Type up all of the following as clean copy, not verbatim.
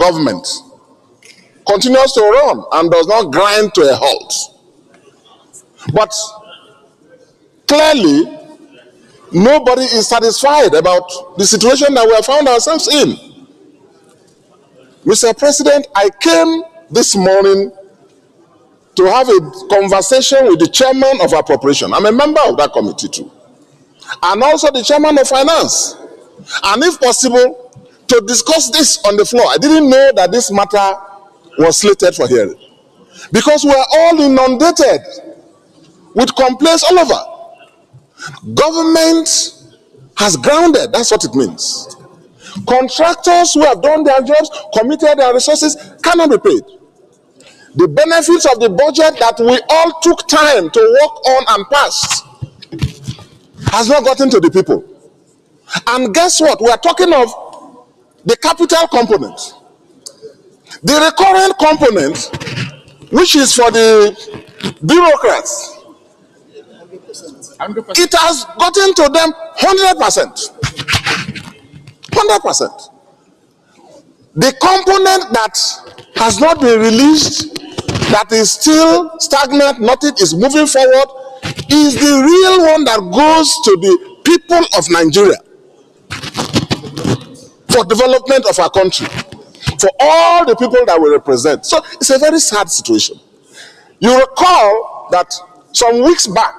government continues to run and does not grind to a halt. But clearly, nobody is satisfied about the situation that we have found ourselves in. Mr. President, I came this morning to have a conversation with the chairman of appropriation. I'm a member of that committee too. And also the chairman of finance. And if possible, to discuss this on the floor. I didn't know that this matter was slated for hearing. Because we are all inundated with complaints all over. Government has grounded, that's what it means. Contractors who have done their jobs, committed their resources, cannot be paid. The benefits of the budget that we all took time to work on and pass has not gotten to the people. And guess what? We are talking of the capital component. The recurrent component, which is for the bureaucrats, 100%. It has gotten to them 100%. 100%. The component that has not been released, that is still stagnant, nothing is moving forward, is the real one that goes to the people of Nigeria for development of our country, for all the people that we represent. So it's a very sad situation. You recall that some weeks back,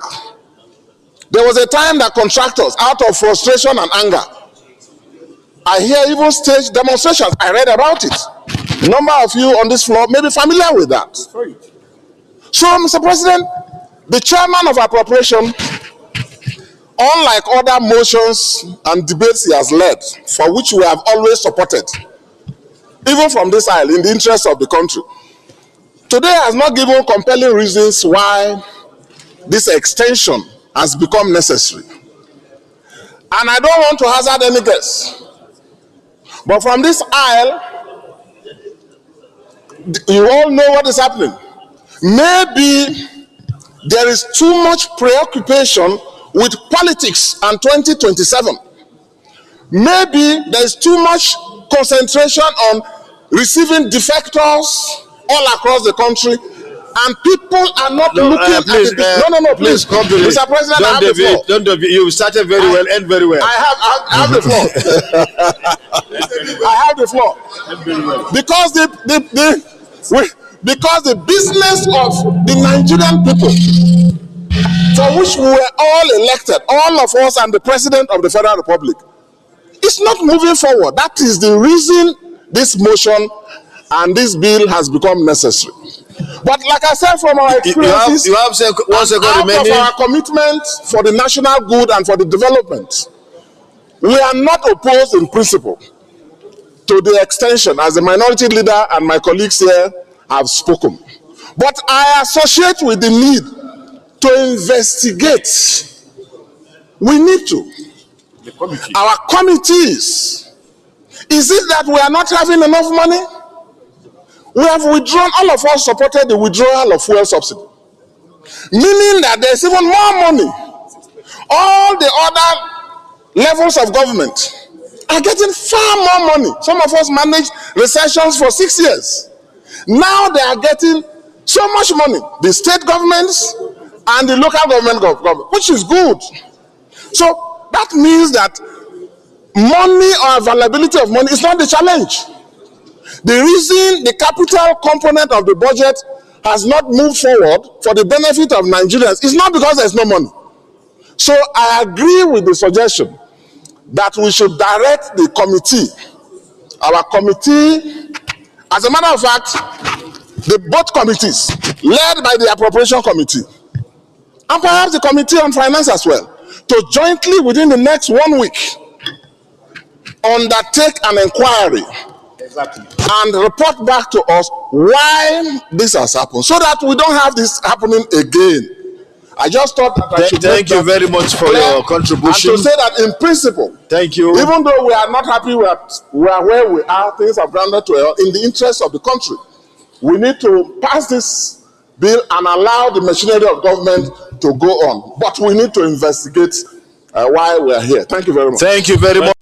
there was a time that contractors, out of frustration and anger, I hear even stage demonstrations. I read about it. A number of you on this floor may be familiar with that. So, Mr. President, the chairman of appropriation, unlike other motions and debates he has led, for which we have always supported, even from this aisle, in the interest of the country, today has not given compelling reasons why this extension has become necessary. And I don't want to hazard any guess, but from this aisle, you all know what is happening. Maybe there is too much preoccupation with politics and 2027. Maybe there is too much concentration on receiving defectors all across the country, and people are not looking at the... Please come to Mr. President, I have the floor. Don't you started very well, end very well. I have the floor. I have the floor. Because the business of the Nigerian people, for which we were all elected, all of us and the President of the Federal Republic, is not moving forward. That is the reason this motion and this bill has become necessary. But like I said, from our experiences, you have 1 second remaining. Of our commitment for the national good and for the development, we are not opposed in principle to the extension, as the minority leader and my colleagues here have spoken. But I associate with the need to investigate. We need to. Our committees, is it that we are not having enough money? We have withdrawn, all of us supported the withdrawal of fuel subsidy, meaning that there's even more money. All the other levels of government are getting far more money. Some of us managed recessions for 6 years. Now they are getting so much money, the state governments and the local government, which is good. So that means that money or availability of money is not the challenge. The reason the capital component of the budget has not moved forward for the benefit of Nigerians is not because there's no money. So I agree with the suggestion that we should direct the committee, our committee, as a matter of fact, the both committees, led by the appropriation committee, and perhaps the committee on finance as well, to jointly within the next 1 week undertake an inquiry and report back to us why this has happened, so that we don't have this happening again. I just thought that I should thank you very much for your contribution. And to say that in principle, thank you. Even though we are not happy we are where we are, things have grounded to in the interest of the country. We need to pass this bill and allow the machinery of government to go on. But we need to investigate why we are here. Thank you very much. Thank you very much.